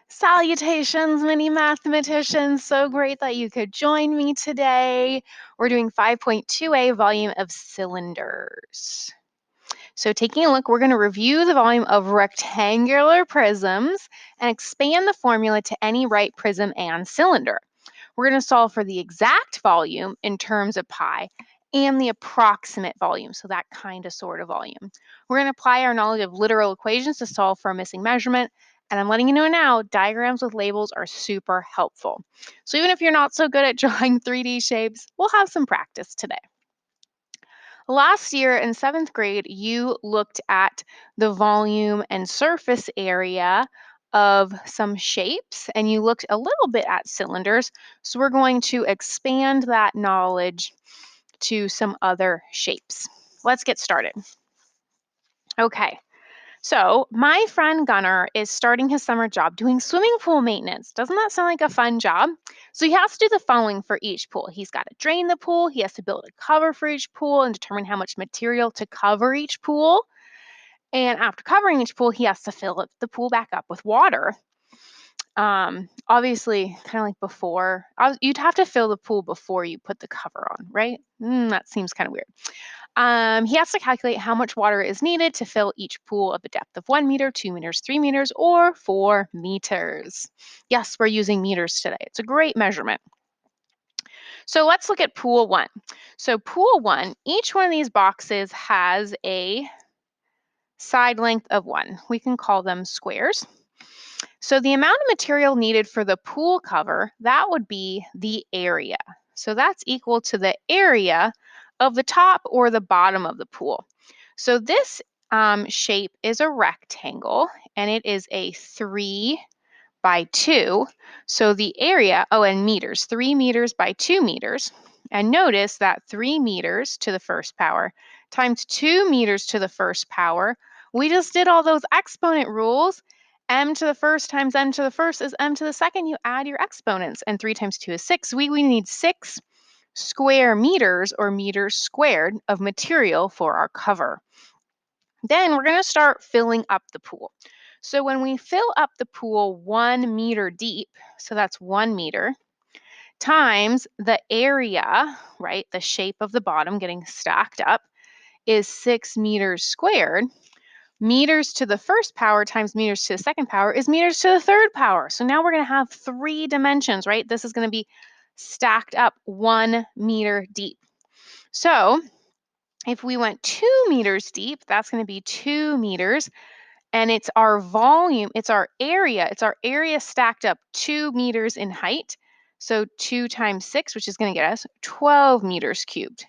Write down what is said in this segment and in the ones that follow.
Salutations, mini mathematicians. So great that you could join me today. We're doing 5.2a volume of cylinders. So taking a look, we're going to review the volume of rectangular prisms and expand the formula to any right prism and cylinder. We're going to solve for the exact volume in terms of pi and the approximate volume, so that kind of sort of volume. We're going to apply our knowledge of literal equations to solve for a missing measurement. And I'm letting you know now, diagrams with labels are super helpful. So even if you're not so good at drawing 3D shapes, we'll have some practice today. Last year in 7th grade, you looked at the volume and surface area of some shapes, and you looked a little bit at cylinders. So we're going to expand that knowledge to some other shapes. Let's get started. Okay, so my friend Gunnar is starting his summer job doing swimming pool maintenance. Doesn't that sound like a fun job? So he has to do the following for each pool. He's got to drain the pool, he has to build a cover for each pool and determine how much material to cover each pool. And after covering each pool, he has to fill the pool back up with water. Obviously, kind of like before, you'd have to fill the pool before you put the cover on, right? That seems kind of weird. He has to calculate how much water is needed to fill each pool of a depth of 1 meter, 2 meters, 3 meters, or 4 meters. Yes, we're using meters today. It's a great measurement. So let's look at pool 1. So pool 1, each one of these boxes has a side length of 1. We can call them squares. So the amount of material needed for the pool cover, that would be the area. So that's equal to the area of the top or the bottom of the pool. So this shape is a rectangle, and it is a 3 by 2. So the area, and meters, 3 meters by 2 meters. And notice that 3 meters to the first power times 2 meters to the first power. We just did all those exponent rules. M to the first times m to the first is m to the second. You add your exponents, and 3 times 2 is 6. We need 6 square meters or meters squared of material for our cover. Then we're going to start filling up the pool. So when we fill up the pool 1 meter deep, so that's 1 meter, times the area, right, the shape of the bottom getting stacked up, is 6 meters squared. Meters to the first power times meters to the second power is meters to the third power. So now we're going to have 3 dimensions, right? This is going to be stacked up 1 meter deep. So if we went 2 meters deep, that's going to be 2 meters. And it's our volume, it's our area stacked up 2 meters in height. So 2 times 6, which is going to get us 12 meters cubed.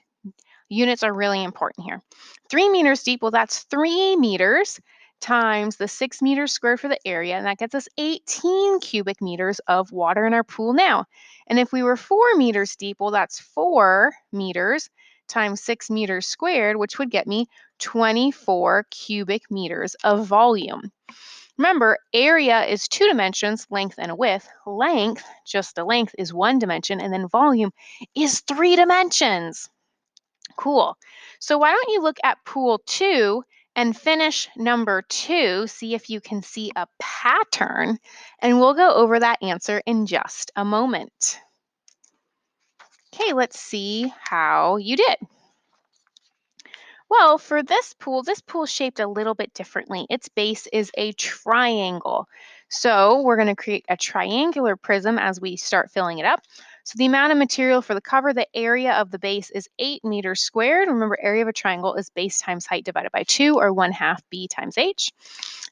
Units are really important here. 3 meters deep, well, that's 3 meters times the 6 meters squared for the area, and that gets us 18 cubic meters of water in our pool now. And if we were 4 meters deep, well, that's 4 meters times 6 meters squared, which would get me 24 cubic meters of volume. Remember, area is 2 dimensions, length and a width. Length, just a length, is 1 dimension, and then volume is 3 dimensions. Cool. So why don't you look at pool 2 and finish number 2, see if you can see a pattern, and we'll go over that answer in just a moment. Okay, let's see how you did. Well, for this pool is shaped a little bit differently. Its base is a triangle. So we're going to create a triangular prism as we start filling it up. So the amount of material for the cover, the area of the base is 8 meters squared. Remember, area of a triangle is base times height divided by 2, or 1/2 b times h.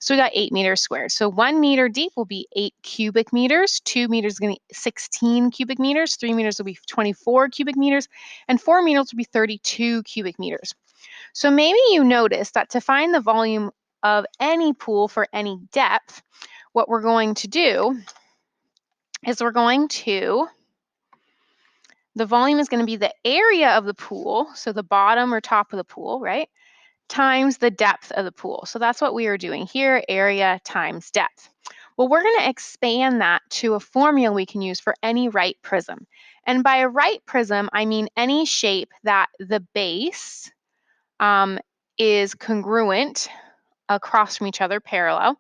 So we got 8 meters squared. So 1 meter deep will be 8 cubic meters. 2 meters is going to be 16 cubic meters. 3 meters will be 24 cubic meters. And 4 meters will be 32 cubic meters. So maybe you notice that to find the volume of any pool for any depth, what we're going to do is the volume is going to be the area of the pool, so the bottom or top of the pool, right, times the depth of the pool. So that's what we are doing here, area times depth. Well, we're going to expand that to a formula we can use for any right prism. And by a right prism, I mean any shape that the base is congruent across from each other parallel.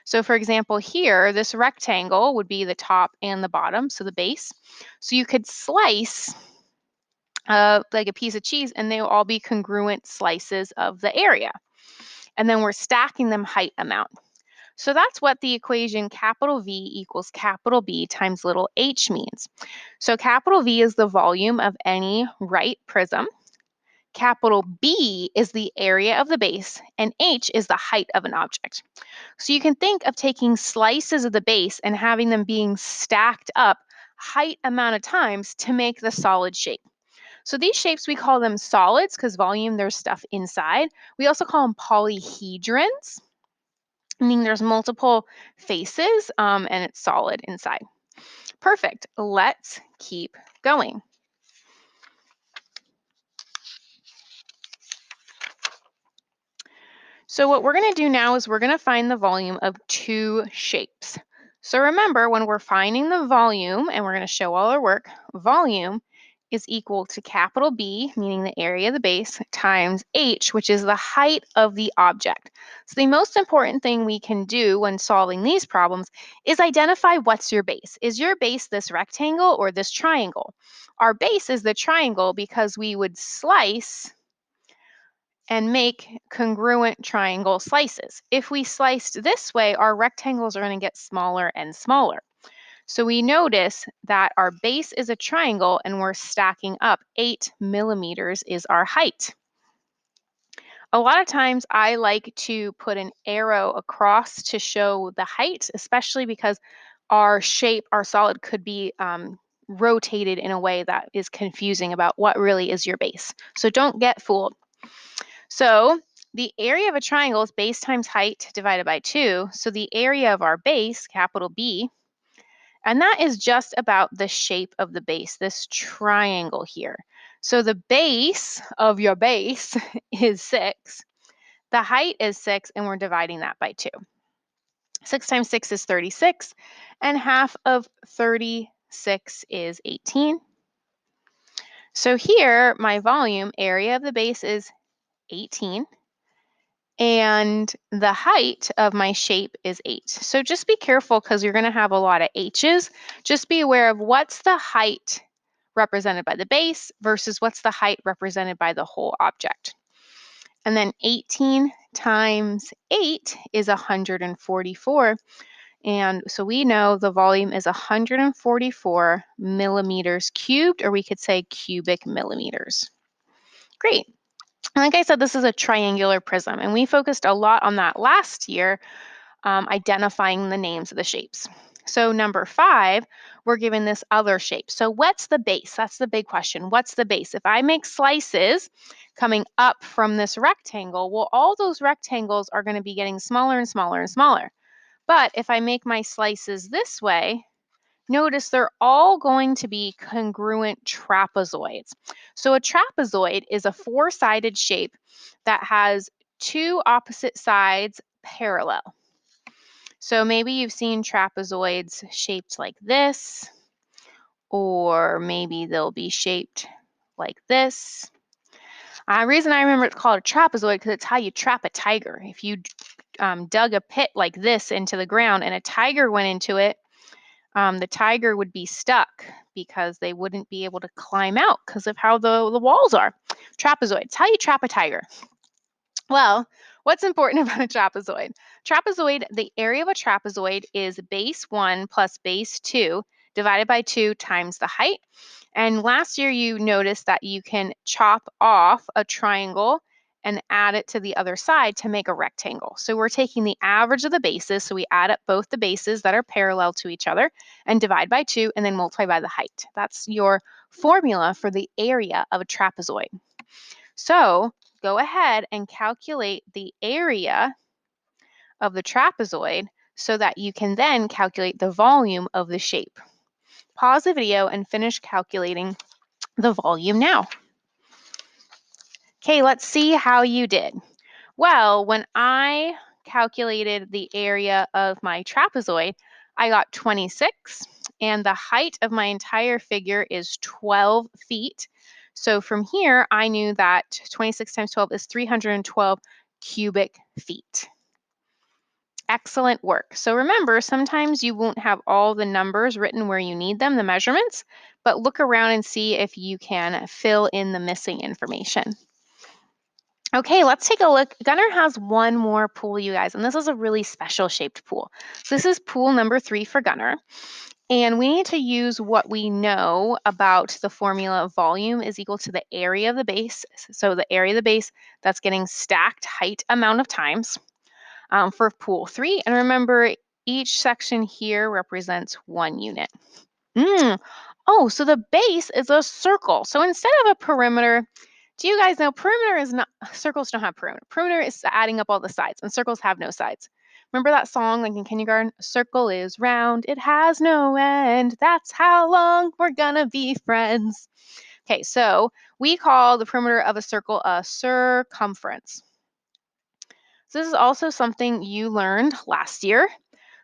So for example, here, this rectangle would be the top and the bottom, so the base. So you could slice like a piece of cheese and they will all be congruent slices of the area. And then we're stacking them height amount. So that's what the equation capital V equals capital B times little h means. So capital V is the volume of any right prism. Capital B is the area of the base, and h is the height of an object. So you can think of taking slices of the base and having them being stacked up height amount of times to make the solid shape. So these shapes, we call them solids because volume, there's stuff inside. We also call them polyhedrons, meaning there's multiple faces and it's solid inside. Perfect. Let's keep going. So what we're going to do now is we're going to find the volume of two shapes. So remember, when we're finding the volume, and we're going to show all our work, volume is equal to capital B, meaning the area of the base, times h, which is the height of the object. So the most important thing we can do when solving these problems is identify what's your base. Is your base this rectangle or this triangle? Our base is the triangle because we would slice and make congruent triangle slices. If we sliced this way, our rectangles are going to get smaller and smaller. So we notice that our base is a triangle and we're stacking up. 8 millimeters is our height. A lot of times I like to put an arrow across to show the height, especially because our shape, our solid could be rotated in a way that is confusing about what really is your base. So don't get fooled. So the area of a triangle is base times height divided by 2. So the area of our base, capital B, and that is just about the shape of the base, this triangle here. So the base of your base is 6. The height is 6, and we're dividing that by 2. 6 times 6 is 36, and half of 36 is 18. So here, my volume area of the base is 18. And the height of my shape is 8. So just be careful because you're going to have a lot of H's. Just be aware of what's the height represented by the base versus what's the height represented by the whole object. And then 18 times 8 is 144. And so we know the volume is 144 millimeters cubed, or we could say cubic millimeters. Great. And like I said, this is a triangular prism, and we focused a lot on that last year, identifying the names of the shapes. So number 5, we're given this other shape. So what's the base? That's the big question. What's the base? If I make slices coming up from this rectangle, well, all those rectangles are going to be getting smaller and smaller and smaller. But if I make my slices this way, notice they're all going to be congruent trapezoids. So a trapezoid is a 4-sided shape that has 2 opposite sides parallel. So maybe you've seen trapezoids shaped like this, or maybe they'll be shaped like this. The reason I remember it's called a trapezoid because it's how you trap a tiger. If you dug a pit like this into the ground and a tiger went into it, the tiger would be stuck because they wouldn't be able to climb out because of how the walls are. Trapezoids, how you trap a tiger. Well, what's important about a trapezoid? Trapezoid, the area of a trapezoid is base 1 plus base 2 divided by 2 times the height. And last year you noticed that you can chop off a triangle and add it to the other side to make a rectangle. So we're taking the average of the bases, so we add up both the bases that are parallel to each other and divide by 2 and then multiply by the height. That's your formula for the area of a trapezoid. So go ahead and calculate the area of the trapezoid so that you can then calculate the volume of the shape. Pause the video and finish calculating the volume now. Okay, let's see how you did. Well, when I calculated the area of my trapezoid, I got 26, and the height of my entire figure is 12 feet. So from here, I knew that 26 times 12 is 312 cubic feet. Excellent work. So remember, sometimes you won't have all the numbers written where you need them, the measurements, but look around and see if you can fill in the missing information. Okay, let's take a look. Gunnar has one more pool, you guys, and this is a really special shaped pool. So this is pool number 3 for Gunnar. And we need to use what we know about the formula of volume is equal to the area of the base. So the area of the base that's getting stacked height amount of times for pool 3. And remember, each section here represents 1 unit. Oh, so the base is a circle. So instead of a perimeter, do you guys know perimeter is not, circles don't have perimeter. Perimeter is adding up all the sides, and circles have no sides. Remember that song like in kindergarten? A circle is round, it has no end. That's how long we're gonna be friends. Okay, so we call the perimeter of a circle a circumference. So this is also something you learned last year.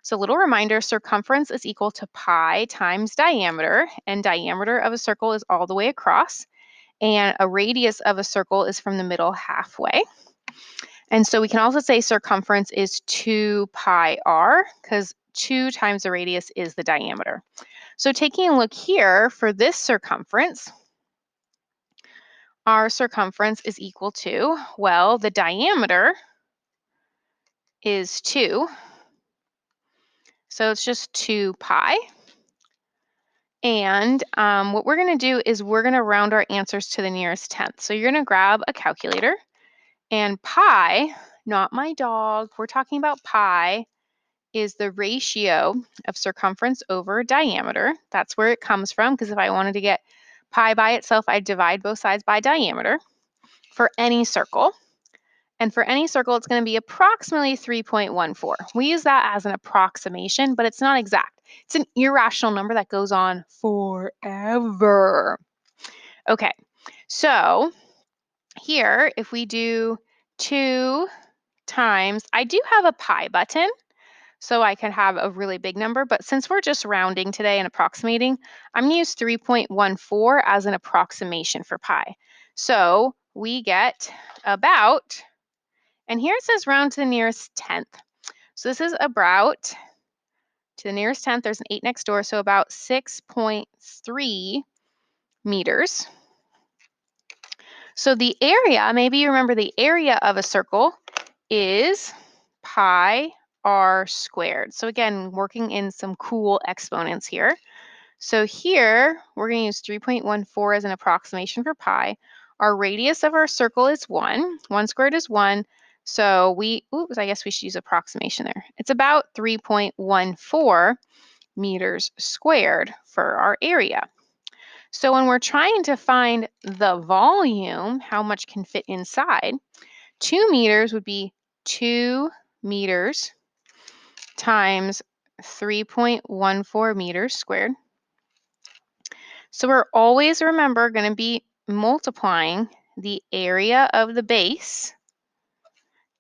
So little reminder, circumference is equal to pi times diameter, and diameter of a circle is all the way across, and a radius of a circle is from the middle halfway. And so we can also say circumference is 2 pi r, because 2 times the radius is the diameter. So taking a look here for this circumference, our circumference is equal to, well, the diameter is 2. So it's just 2 pi. And what we're going to do is we're going to round our answers to the nearest tenth. So you're going to grab a calculator, and pi, not my dog, we're talking about pi, is the ratio of circumference over diameter. That's where it comes from, because if I wanted to get pi by itself, I'd divide both sides by diameter for any circle. And for any circle, it's going to be approximately 3.14. We use that as an approximation, but it's not exact. It's an irrational number that goes on forever. Okay, so here, if we do 2 times, I do have a pi button, so I can have a really big number, but since we're just rounding today and approximating, I'm going to use 3.14 as an approximation for pi. So we get about, and here it says round to the nearest tenth. So this is about, to the nearest tenth, there's an 8 next door, so about 6.3 meters. So the area, maybe you remember the area of a circle is pi r squared. So again, working in some cool exponents here. So here, we're going to use 3.14 as an approximation for pi. Our radius of our circle is 1. 1 squared is 1. So I guess we should use approximation there. It's about 3.14 meters squared for our area. So when we're trying to find the volume, how much can fit inside, 2 meters would be 2 meters times 3.14 meters squared. So we're always, remember, going to be multiplying the area of the base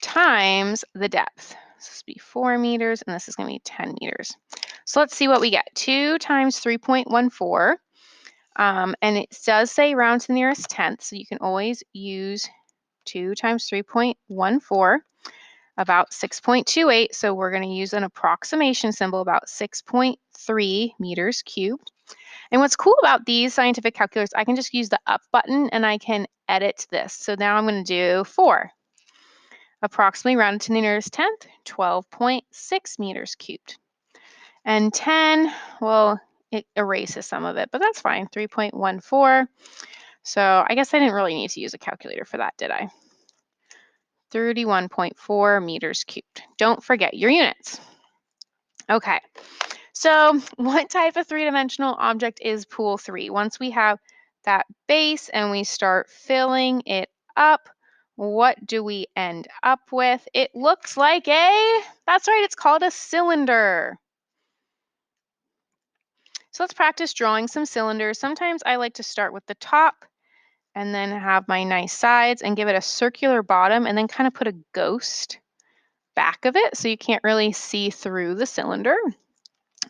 times the depth. So this will be 4 meters, and this is going to be 10 meters. So let's see what we get. 2 times 3.14. And it does say round to the nearest tenth, so you can always use 2 times 3.14, about 6.28. So we're going to use an approximation symbol, about 6.3 meters cubed. And what's cool about these scientific calculators, I can just use the up button and I can edit this. So now I'm going to do 4. Approximately rounded to the nearest tenth, 12.6 meters cubed. And 10, well, it erases some of it, but that's fine, 3.14. So I guess I didn't really need to use a calculator for that, did I? 31.4 meters cubed. Don't forget your units. Okay, so what type of three-dimensional object is pool 3? Once we have that base and we start filling it up, what do we end up with? It looks like that's right, it's called a cylinder. So let's practice drawing some cylinders. Sometimes I like to start with the top and then have my nice sides and give it a circular bottom and then kind of put a ghost back of it so you can't really see through the cylinder.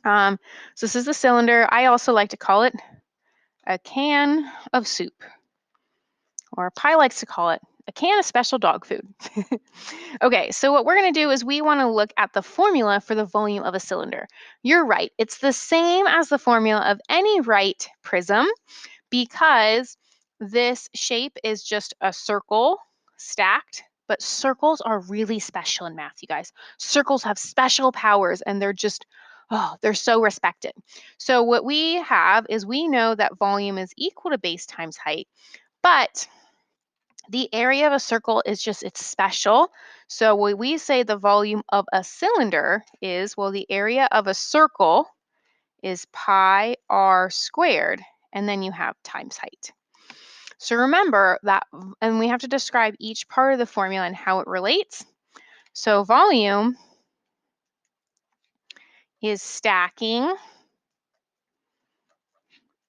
So this is the cylinder. I also like to call it a can of soup, or Pi likes to call it a can of special dog food. Okay, so what we're going to do is we want to look at the formula for the volume of a cylinder. You're right. It's the same as the formula of any right prism because this shape is just a circle stacked, but circles are really special in math, you guys. Circles have special powers and they're just, oh, they're so respected. So what we have is we know that volume is equal to base times height, but the area of a circle is just, it's special. So when we say the volume of a cylinder is, well, the area of a circle is pi r squared, and then you have times height. So remember that, and we have to describe each part of the formula and how it relates. So volume is stacking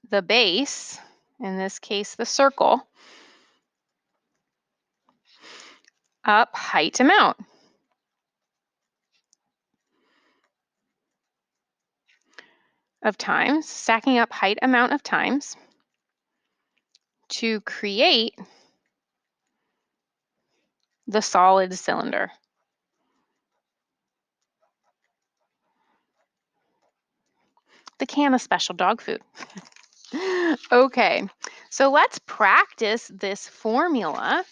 the base, in this case the circle, up height amount. Of times, stacking up height amount of times to create the solid cylinder. The can of special dog food. Okay, so let's practice this formula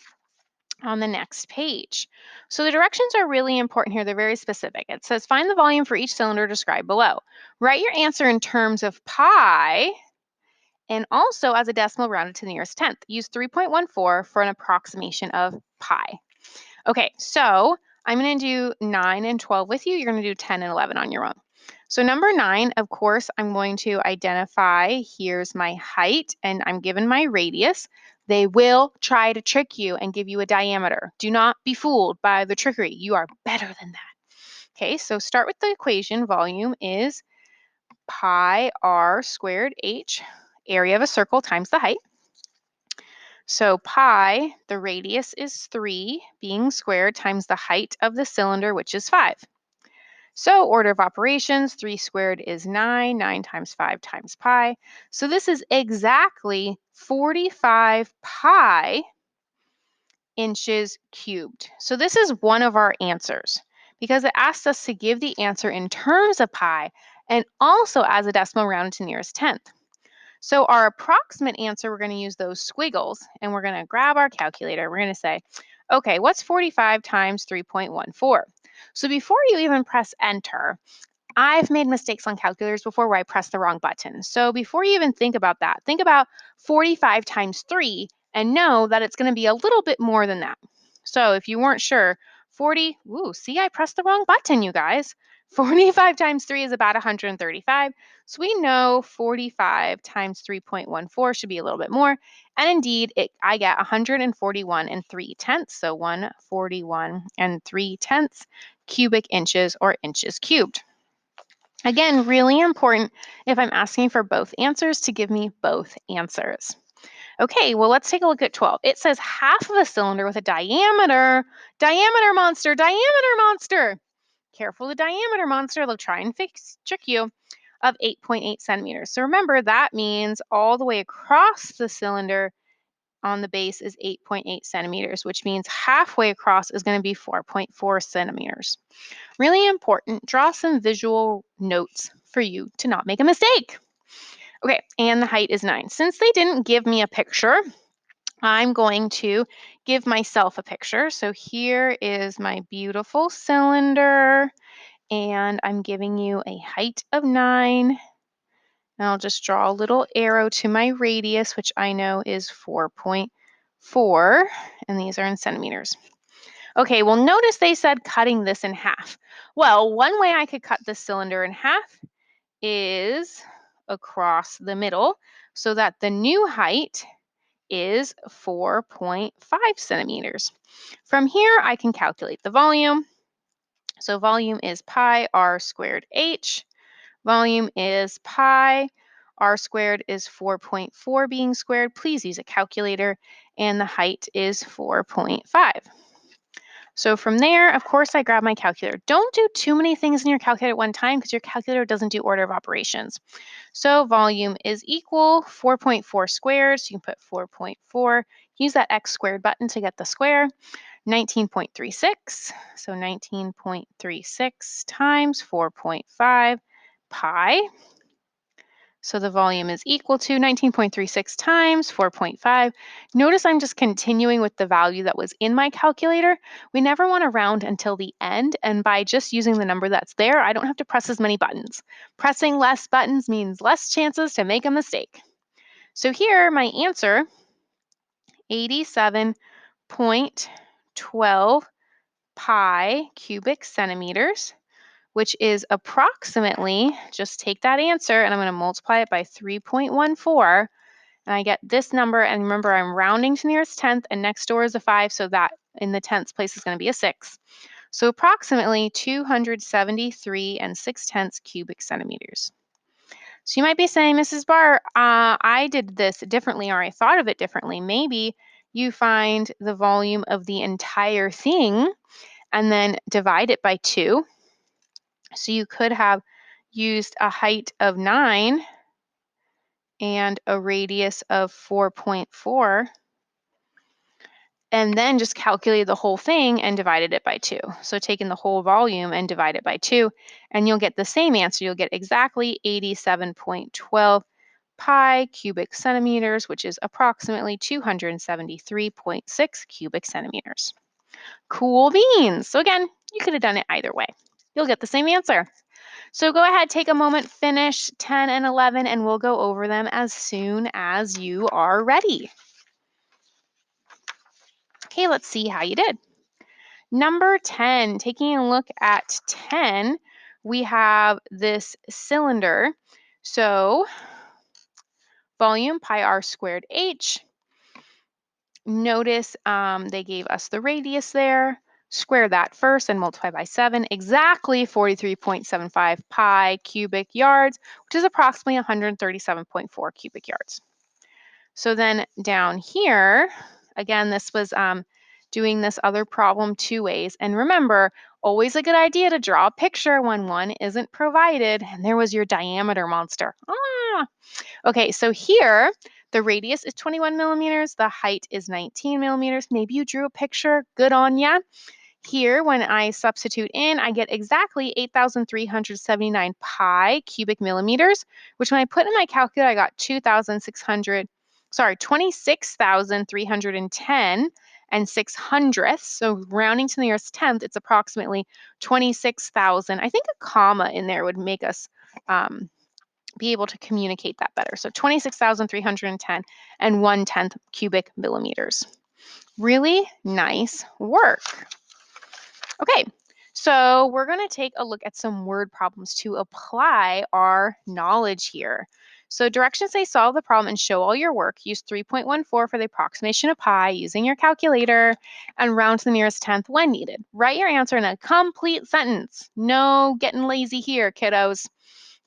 on the next page. So the directions are really important here. They're very specific. It says find the volume for each cylinder described below. Write your answer in terms of pi and also as a decimal rounded to the nearest tenth. Use 3.14 for an approximation of pi. Okay, so I'm going to do 9 and 12 with you. You're going to do 10 and 11 on your own. So number 9, of course, I'm going to identify, here's my height, and I'm given my radius. They will try to trick you and give you a diameter. Do not be fooled by the trickery. You are better than that. Okay, so start with the equation. Volume is pi r squared h, area of a circle times the height. So pi, the radius is 3 being squared times the height of the cylinder, which is 5. So order of operations, 3 squared is 9, 9 times 5 times pi. So this is exactly 45 pi inches cubed. So this is one of our answers because it asks us to give the answer in terms of pi and also as a decimal rounded to nearest tenth. So our approximate answer, we're going to use those squiggles and we're going to grab our calculator. We're going to say, okay, what's 45 times 3.14? So before you even press enter, I've made mistakes on calculators before where I press the wrong button. So before you even think about that, think about 45 times 3 and know that it's going to be a little bit more than that. So if you weren't sure, 40, see, I pressed the wrong button, you guys. 45 times 3 is about 135. So we know 45 times 3.14 should be a little bit more. And indeed, I get 141 and 3 tenths. So 141 and 3 tenths cubic inches or inches cubed. Again, really important if I'm asking for both answers to give me both answers. Okay, well, let's take a look at 12. It says half of a cylinder with a diameter monster. Careful, the diameter monster, they'll try and trick you, of 8.8 centimeters. So remember, that means all the way across the cylinder on the base is 8.8 centimeters, which means halfway across is going to be 4.4 centimeters. Really important, draw some visual notes for you to not make a mistake. Okay, and the height is 9. Since they didn't give me a picture, I'm going to give myself a picture. So here is my beautiful cylinder, and I'm giving you a height of 9. And I'll just draw a little arrow to my radius, which I know is 4.4, and these are in centimeters. Okay, well, notice they said cutting this in half. Well, one way I could cut this cylinder in half is across the middle so that the new height is 4.5 centimeters. From here, I can calculate the volume. So volume is pi r squared h. Volume is pi. R squared is 4.4 being squared. Please use a calculator. And the height is 4.5. So from there, of course, I grab my calculator. Don't do too many things in your calculator at one time because your calculator doesn't do order of operations. So volume is equal 4.4 squared. So you can put 4.4 use that x squared button to get the square. 19.36, so 19.36 times 4.5 pi. So the volume is equal to 19.36 times 4.5. Notice I'm just continuing with the value that was in my calculator. We never want to round until the end, and by just using the number that's there, I don't have to press as many buttons. Pressing less buttons means less chances to make a mistake. So here, my answer, 87.12 pi cubic centimeters, which is approximately, just take that answer and I'm going to multiply it by 3.14, and I get this number. And remember, I'm rounding to the nearest tenth, and next door is a 5, so that in the tenths place is going to be a 6. So approximately 273 and 6/10 cubic centimeters. So you might be saying, Mrs. Barr, I did this differently, or I thought of it differently. Maybe you find the volume of the entire thing and then divide it by 2. So you could have used a height of 9 and a radius of 4.4, and then just calculated the whole thing and divided it by 2. So taking the whole volume and divide it by 2, and you'll get the same answer. You'll get exactly 87.12 pi cubic centimeters, which is approximately 273.6 cubic centimeters. Cool beans. So again, you could have done it either way. You'll get the same answer. So go ahead, take a moment, finish 10 and 11, and we'll go over them as soon as you are ready. Okay, let's see how you did. Number 10, taking a look at 10, we have this cylinder. So volume pi r squared h. Notice they gave us the radius there. Square that first and multiply by 7, exactly 43.75 pi cubic yards, which is approximately 137.4 cubic yards. So then down here, again, this was doing this other problem 2 ways. And remember, always a good idea to draw a picture when one isn't provided. And there was your diameter monster. Okay, so here, the radius is 21 millimeters, the height is 19 millimeters. Maybe you drew a picture, good on ya. Here, when I substitute in, I get exactly 8,379 pi cubic millimeters, which when I put in my calculator, I got 26,310 and 600ths. So rounding to the nearest tenth, it's approximately 26,000. I think a comma in there would make us be able to communicate that better. So 26,310 and 1/10 cubic millimeters. Really nice work. Okay, so we're going to take a look at some word problems to apply our knowledge here. So directions say solve the problem and show all your work. Use 3.14 for the approximation of pi using your calculator and round to the nearest tenth when needed. Write your answer in a complete sentence. No getting lazy here, kiddos.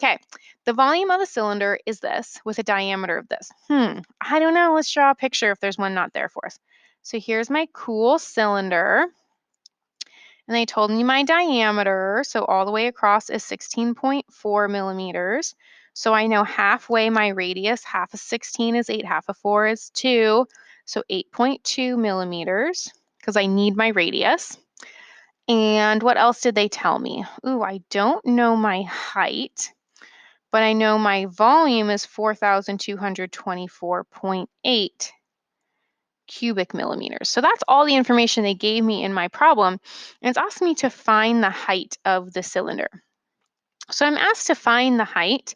Okay, the volume of a cylinder is this with a diameter of this. I don't know. Let's draw a picture if there's one not there for us. So here's my cool cylinder. And they told me my diameter, so all the way across is 16.4 millimeters. So I know halfway my radius, half of 16 is 8, half of 4 is 2. So 8.2 millimeters, because I need my radius. And what else did they tell me? Ooh, I don't know my height, but I know my volume is 4,224.8 cubic millimeters. So that's all the information they gave me in my problem. And it's asking me to find the height of the cylinder. So I'm asked to find the height.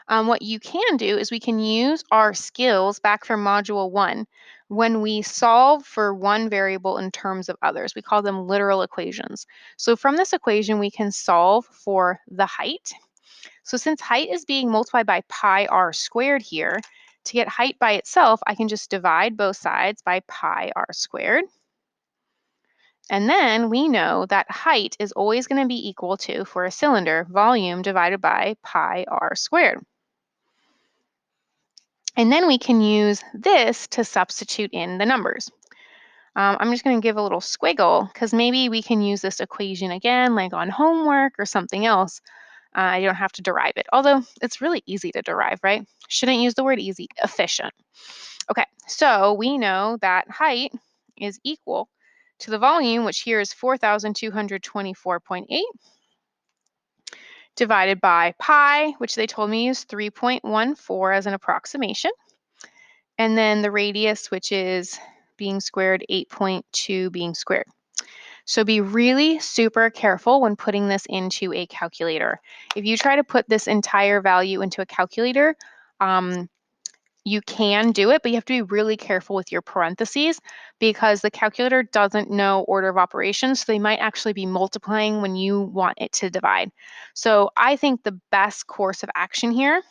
What you can do is we can use our skills back from Module 1 when we solve for one variable in terms of others. We call them literal equations. So from this equation, we can solve for the height. So since height is being multiplied by pi r squared here, to get height by itself, I can just divide both sides by pi r squared. And then we know that height is always going to be equal to, for a cylinder, volume divided by pi r squared. And then we can use this to substitute in the numbers. I'm just going to give a little squiggle because maybe we can use this equation again, like on homework or something else. I don't have to derive it, although it's really easy to derive, right? Shouldn't use the word easy, efficient. Okay, so we know that height is equal to the volume, which here is 4,224.8, divided by pi, which they told me is 3.14 as an approximation, and then the radius, which is being squared, 8.2 being squared. So be really super careful when putting this into a calculator. If you try to put this entire value into a calculator, you can do it, but you have to be really careful with your parentheses because the calculator doesn't know order of operations. So they might actually be multiplying when you want it to divide. So I think the best course of action here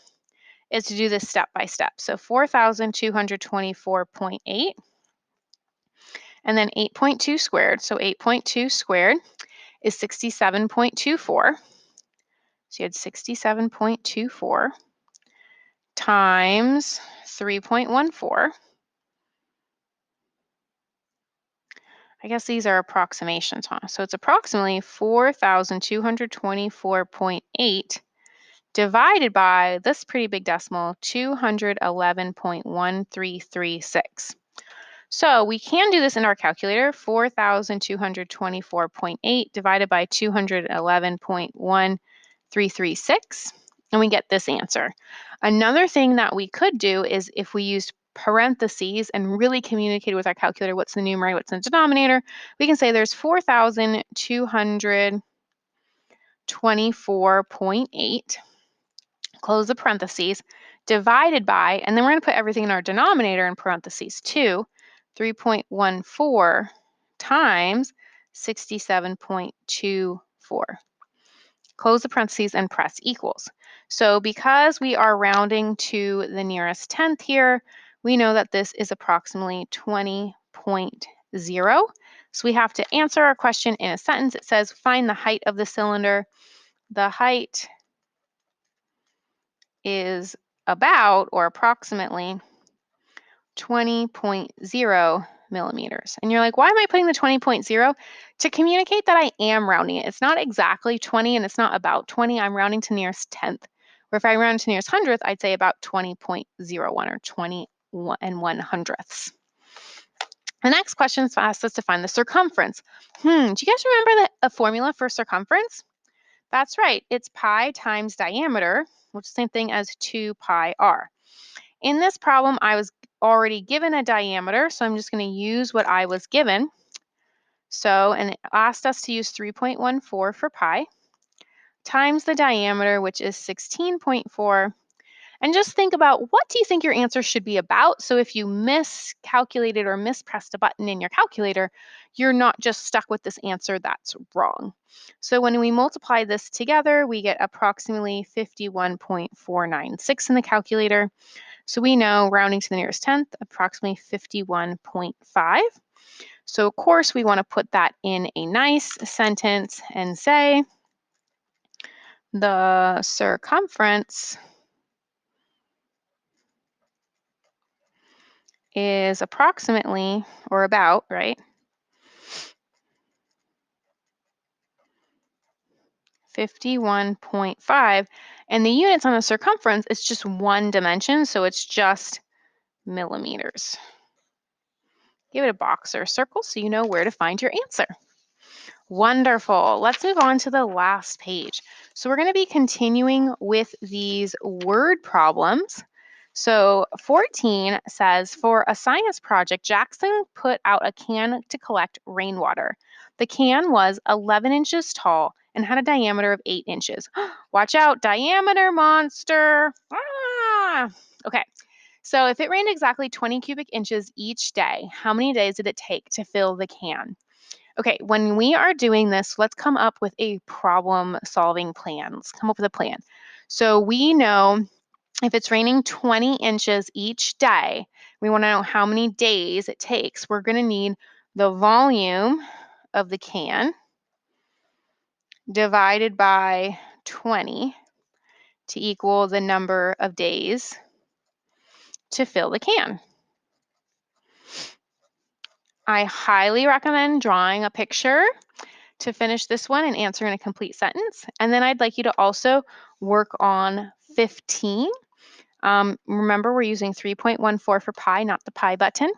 is to do this step by step. So 4,224.8 and then 8.2 squared. So 8.2 squared is 67.24. So you had 67.24 times 3.14. I guess these are approximations, huh? So it's approximately 4,224.8 divided by this pretty big decimal, 211.1336. So we can do this in our calculator, 4,224.8 divided by 211.1336, and we get this answer. Another thing that we could do is if we used parentheses and really communicated with our calculator what's the numerator, what's the denominator, we can say there's 4,224.8, close the parentheses, divided by, and then we're going to put everything in our denominator in parentheses too, 3.14 times 67.24. Close the parentheses and press equals. So because we are rounding to the nearest tenth here, we know that this is approximately 20.0. So we have to answer our question in a sentence. It says, find the height of the cylinder. The height is about or approximately 20.0 millimeters. And you're like, why am I putting the 20.0? To communicate that I am rounding it. It's not exactly 20 and it's not about 20. I'm rounding to nearest tenth. Or if I round to nearest hundredth, I'd say about 20.01 or 21 and 1/100ths. The next question asks us to find the circumference. Do you guys remember the formula for circumference? That's right. It's pi times diameter, which is the same thing as 2 pi r. In this problem, I was already given a diameter, so I'm just going to use what I was given. So, and it asked us to use 3.14 for pi times the diameter, which is 16.4. And just think about what do you think your answer should be about? So if you miscalculated or mispressed a button in your calculator, you're not just stuck with this answer that's wrong. So when we multiply this together, we get approximately 51.496 in the calculator. So we know rounding to the nearest tenth, approximately 51.5. So of course we want to put that in a nice sentence and say the circumference is approximately or about, right? 51.5. And the units on the circumference, it's just one dimension, so it's just millimeters. Give it a box or a circle so you know where to find your answer. Wonderful. Let's move on to the last page. So we're going to be continuing with these word problems. So 14 says, for a science project, Jackson put out a can to collect rainwater. The can was 11 inches tall and had a diameter of 8 inches. Watch out, diameter monster. Ah! Okay, so if it rained exactly 20 cubic inches each day, how many days did it take to fill the can? Okay, when we are doing this, let's come up with a problem-solving plan. Let's come up with a plan. So we know if it's raining 20 inches each day, we want to know how many days it takes. We're going to need the volume of the can divided by 20 to equal the number of days to fill the can. I highly recommend drawing a picture to finish this one and answer in a complete sentence. And then I'd like you to also work on 15. Remember, we're using 3.14 for pi, not the pi button.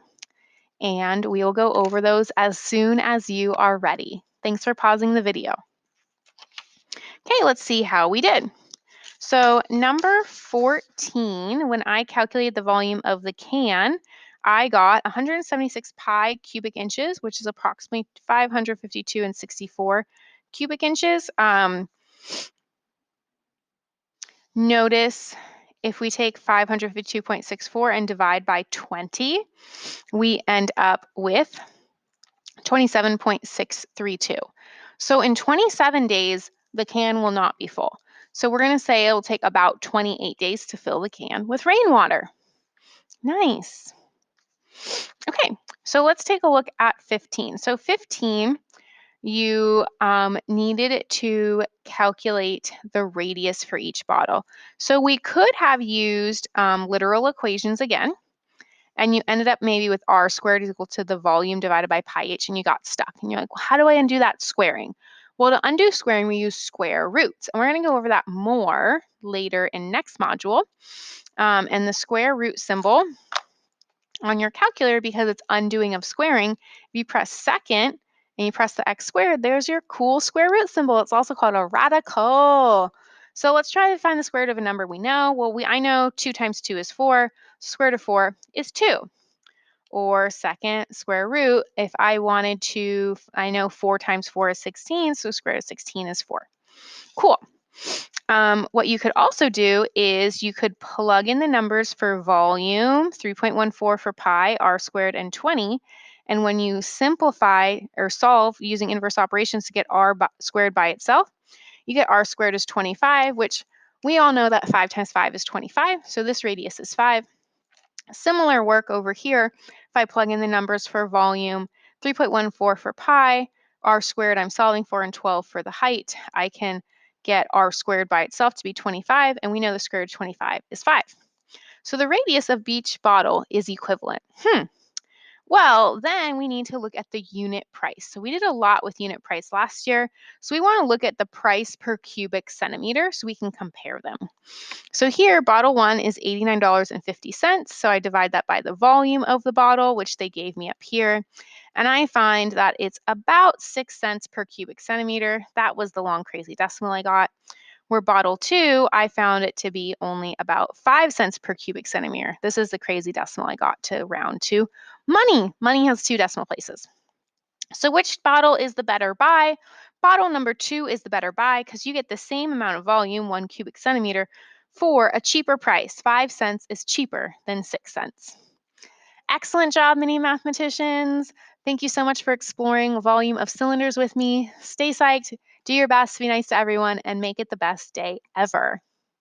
And we will go over those as soon as you are ready. Thanks for pausing the video. Okay, let's see how we did. So number 14, when I calculated the volume of the can, I got 176 pi cubic inches, which is approximately 552 and 64 cubic inches. Notice if we take 552.64 and divide by 20, we end up with 27.632. So in 27 days, the can will not be full. So we're going to say it will take about 28 days to fill the can with rainwater. Nice. Okay, so let's take a look at 15. So 15, you needed to calculate the radius for each bottle. So we could have used literal equations again, and you ended up maybe with r squared is equal to the volume divided by pi h, and you got stuck. And you're like, well, how do I undo that squaring? Well, to undo squaring, we use square roots. And we're going to go over that more later in next module. And the square root symbol on your calculator, because it's undoing of squaring, if you press second and you press the x squared, there's your cool square root symbol. It's also called a radical. So let's try to find the square root of a number we know. Well, I know 2 times 2 is 4. Square root of 4 is 2. Or second square root, if I wanted to, I know 4 times 4 is 16, so square root of 16 is 4. Cool. What you could also do is you could plug in the numbers for volume, 3.14 for pi, r squared, and 20. And when you simplify or solve using inverse operations to get r squared by itself, you get r squared is 25, which we all know that 5 times 5 is 25. So this radius is 5. Similar work over here. If I plug in the numbers for volume, 3.14 for pi, r squared I'm solving for, and 12 for the height, I can get r squared by itself to be 25, and we know the square root of 25 is 5. So the radius of each bottle is equivalent. Well, then we need to look at the unit price. So we did a lot with unit price last year. So we want to look at the price per cubic centimeter so we can compare them. So here, bottle 1 is $89.50. So I divide that by the volume of the bottle, which they gave me up here. And I find that it's about 6 cents per cubic centimeter. That was the long, crazy decimal I got. Where bottle 2, I found it to be only about 5 cents per cubic centimeter. This is the crazy decimal I got to round to money. Money has 2 decimal places. So which bottle is the better buy? Bottle number 2 is the better buy because you get the same amount of volume, 1 cubic centimeter, for a cheaper price. 5 cents is cheaper than 6 cents. Excellent job, mini mathematicians. Thank you so much for exploring volume of cylinders with me. Stay psyched, do your best, be nice to everyone, and make it the best day ever.